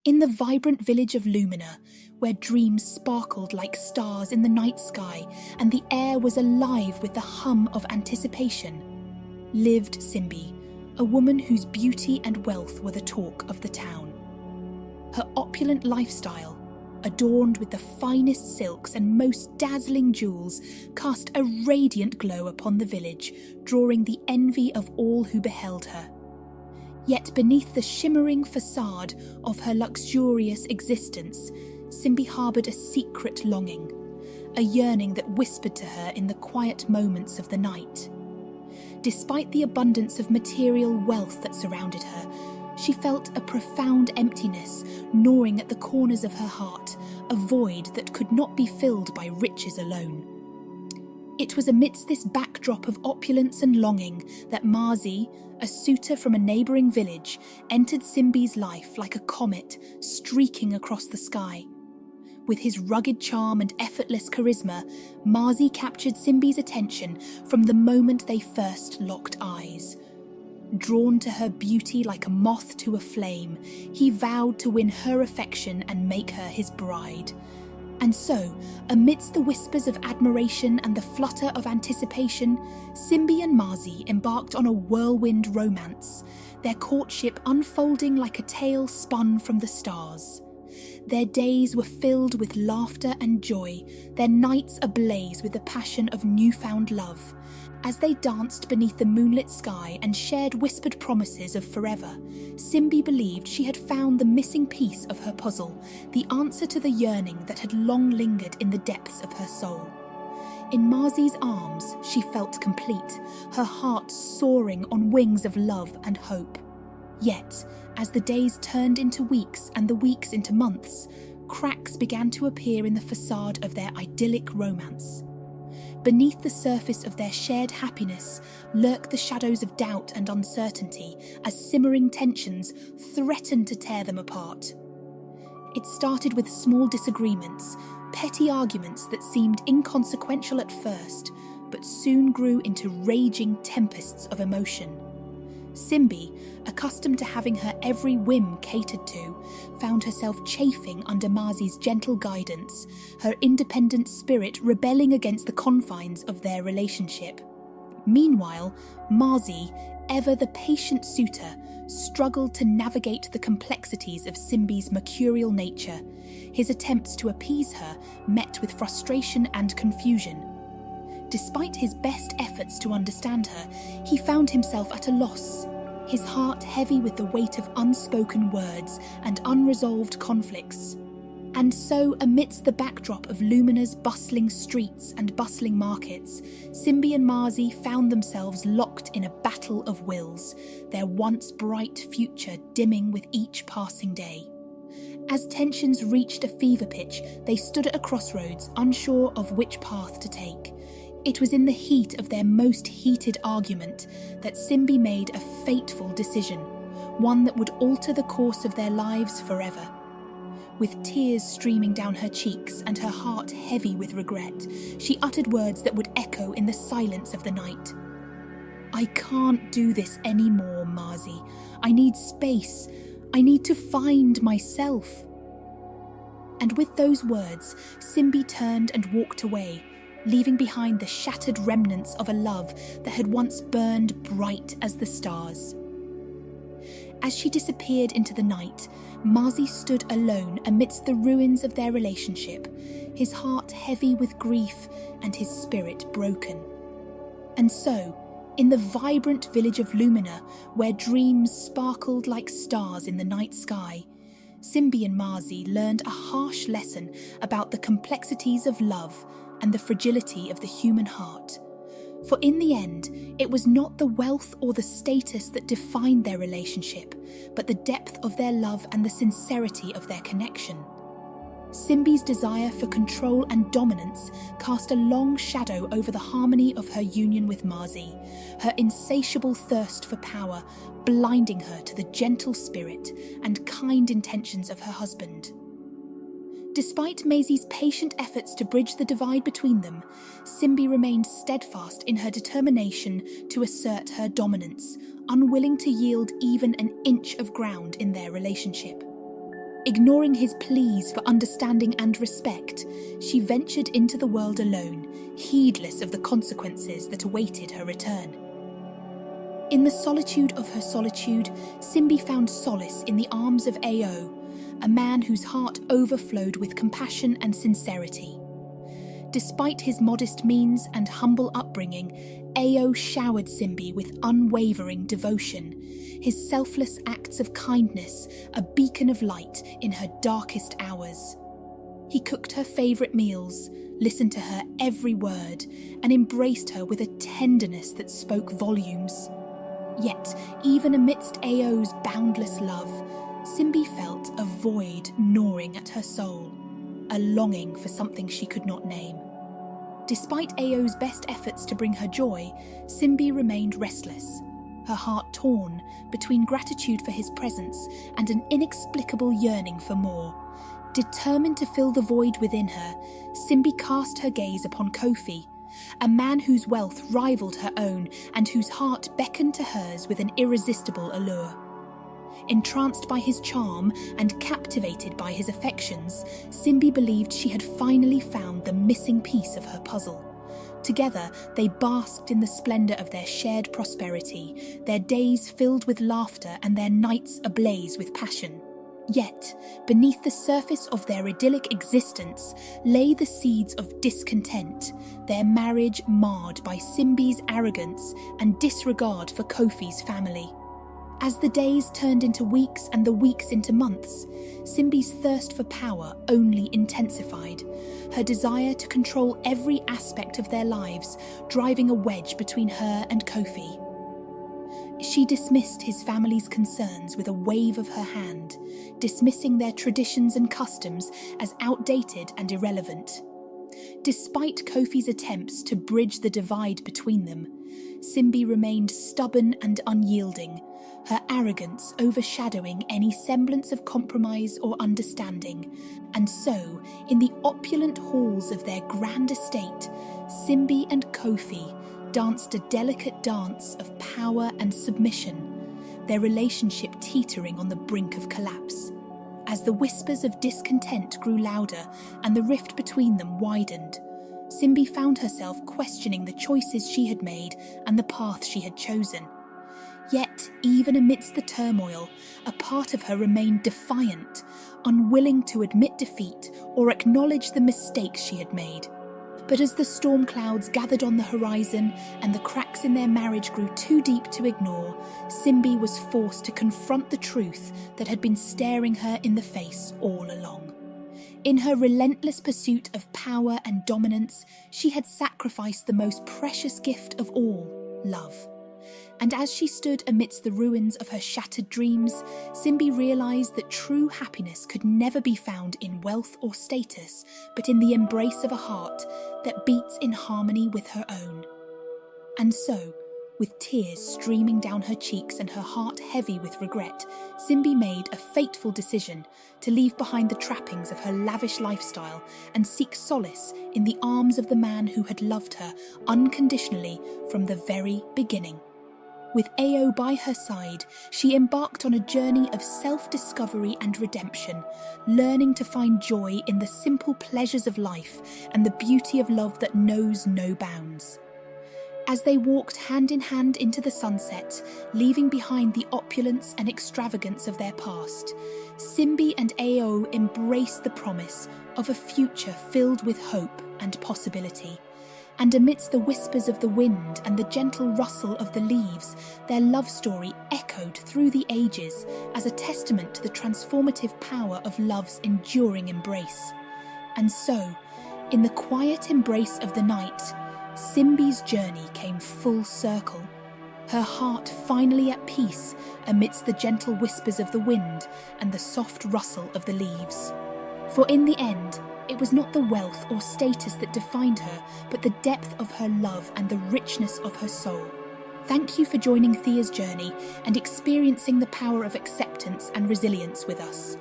In the vibrant village of Lumina, where dreams sparkled like stars in the night sky and the air was alive with the hum of anticipation, lived Simbi, a woman whose beauty and wealth were the talk of the town. Her opulent lifestyle, adorned with the finest silks and most dazzling jewels, cast a radiant glow upon the village, drawing the envy of all who beheld her. Yet beneath the shimmering facade of her luxurious existence, Simbi harboured a secret longing, a yearning that whispered to her in the quiet moments of the night. Despite the abundance of material wealth that surrounded her, she felt a profound emptiness gnawing at the corners of her heart, a void that could not be filled by riches alone. It was amidst this backdrop of opulence and longing that Mazi, a suitor from a neighbouring village, entered Simbi's life like a comet streaking across the sky. With his rugged charm and effortless charisma, Mazi captured Simbi's attention from the moment they first locked eyes. Drawn to her beauty like a moth to a flame, he vowed to win her affection and make her his bride. And so, amidst the whispers of admiration and the flutter of anticipation, Simbi and Mazi embarked on a whirlwind romance, their courtship unfolding like a tale spun from the stars. Their days were filled with laughter and joy, their nights ablaze with the passion of newfound love. As they danced beneath the moonlit sky and shared whispered promises of forever, Simbi believed she had found the missing piece of her puzzle, the answer to the yearning that had long lingered in the depths of her soul. In Mazi's arms, she felt complete, her heart soaring on wings of love and hope. Yet, as the days turned into weeks and the weeks into months, cracks began to appear in the facade of their idyllic romance. Beneath the surface of their shared happiness lurked the shadows of doubt and uncertainty as simmering tensions threatened to tear them apart. It started with small disagreements, petty arguments that seemed inconsequential at first, but soon grew into raging tempests of emotion. Simbi, accustomed to having her every whim catered to, found herself chafing under Mazi's gentle guidance, her independent spirit rebelling against the confines of their relationship. Meanwhile, Mazi, ever the patient suitor, struggled to navigate the complexities of Simbi's mercurial nature, his attempts to appease her met with frustration and confusion. Despite his best efforts to understand her, he found himself at a loss, his heart heavy with the weight of unspoken words and unresolved conflicts. And so, amidst the backdrop of Lumina's bustling streets and bustling markets, Simbi and Mazi found themselves locked in a battle of wills, their once bright future dimming with each passing day. As tensions reached a fever pitch, they stood at a crossroads, unsure of which path to take. It was in the heat of their most heated argument that Simbi made a fateful decision, one that would alter the course of their lives forever. With tears streaming down her cheeks and her heart heavy with regret, she uttered words that would echo in the silence of the night. "I can't do this anymore, Mazi. I need space. I need to find myself." And with those words, Simbi turned and walked away, leaving behind the shattered remnants of a love that had once burned bright as the stars. As she disappeared into the night, Mazi stood alone amidst the ruins of their relationship, his heart heavy with grief and his spirit broken. And so, in the vibrant village of Lumina, where dreams sparkled like stars in the night sky, Simbi and Mazi learned a harsh lesson about the complexities of love and the fragility of the human heart. For in the end, it was not the wealth or the status that defined their relationship, but the depth of their love and the sincerity of their connection. Simbi's desire for control and dominance cast a long shadow over the harmony of her union with Mazi, her insatiable thirst for power blinding her to the gentle spirit and kind intentions of her husband. Despite Mazi's patient efforts to bridge the divide between them, Simbi remained steadfast in her determination to assert her dominance, unwilling to yield even an inch of ground in their relationship. Ignoring his pleas for understanding and respect, she ventured into the world alone, heedless of the consequences that awaited her return. In the solitude of her solitude, Simbi found solace in the arms of Ao, a man whose heart overflowed with compassion and sincerity. Despite his modest means and humble upbringing, Ao showered Simbi with unwavering devotion, his selfless acts of kindness a beacon of light in her darkest hours. He cooked her favourite meals, listened to her every word, and embraced her with a tenderness that spoke volumes. Yet, even amidst Ao's boundless love, Simbi felt a void gnawing at her soul, a longing for something she could not name. Despite Ao's best efforts to bring her joy, Simbi remained restless, her heart torn between gratitude for his presence and an inexplicable yearning for more. Determined to fill the void within her, Simbi cast her gaze upon Kofi, a man whose wealth rivaled her own and whose heart beckoned to hers with an irresistible allure. Entranced by his charm and captivated by his affections, Simbi believed she had finally found the missing piece of her puzzle. Together, they basked in the splendour of their shared prosperity, their days filled with laughter and their nights ablaze with passion. Yet, beneath the surface of their idyllic existence lay the seeds of discontent, their marriage marred by Simbi's arrogance and disregard for Kofi's family. As the days turned into weeks and the weeks into months, Simbi's thirst for power only intensified, her desire to control every aspect of their lives driving a wedge between her and Kofi. She dismissed his family's concerns with a wave of her hand, dismissing their traditions and customs as outdated and irrelevant. Despite Kofi's attempts to bridge the divide between them, Simbi remained stubborn and unyielding, her arrogance overshadowing any semblance of compromise or understanding. And so, in the opulent halls of their grand estate, Simbi and Kofi danced a delicate dance of power and submission, their relationship teetering on the brink of collapse. As the whispers of discontent grew louder and the rift between them widened, Simbi found herself questioning the choices she had made and the path she had chosen. Yet, even amidst the turmoil, a part of her remained defiant, unwilling to admit defeat or acknowledge the mistakes she had made. But as the storm clouds gathered on the horizon and the cracks in their marriage grew too deep to ignore, Simbi was forced to confront the truth that had been staring her in the face all along. In her relentless pursuit of power and dominance, she had sacrificed the most precious gift of all, love. And as she stood amidst the ruins of her shattered dreams, Simbi realised that true happiness could never be found in wealth or status, but in the embrace of a heart that beats in harmony with her own. And so, with tears streaming down her cheeks and her heart heavy with regret, Simbi made a fateful decision to leave behind the trappings of her lavish lifestyle and seek solace in the arms of the man who had loved her unconditionally from the very beginning. With Ao by her side, she embarked on a journey of self-discovery and redemption, learning to find joy in the simple pleasures of life and the beauty of love that knows no bounds. As they walked hand in hand into the sunset, leaving behind the opulence and extravagance of their past, Simbi and Ao embraced the promise of a future filled with hope and possibility. And amidst the whispers of the wind and the gentle rustle of the leaves, their love story echoed through the ages as a testament to the transformative power of love's enduring embrace. And so, in the quiet embrace of the night, Simbi's journey came full circle, her heart finally at peace amidst the gentle whispers of the wind and the soft rustle of the leaves. For in the end, it was not the wealth or status that defined her, but the depth of her love and the richness of her soul. Thank you for joining Thea's journey and experiencing the power of acceptance and resilience with us.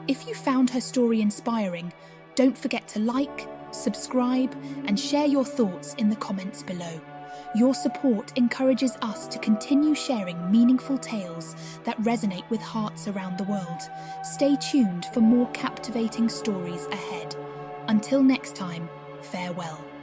If you found her story inspiring, don't forget to like, subscribe, and share your thoughts in the comments below. Your support encourages us to continue sharing meaningful tales that resonate with hearts around the world. Stay tuned for more captivating stories ahead. Until next time, farewell.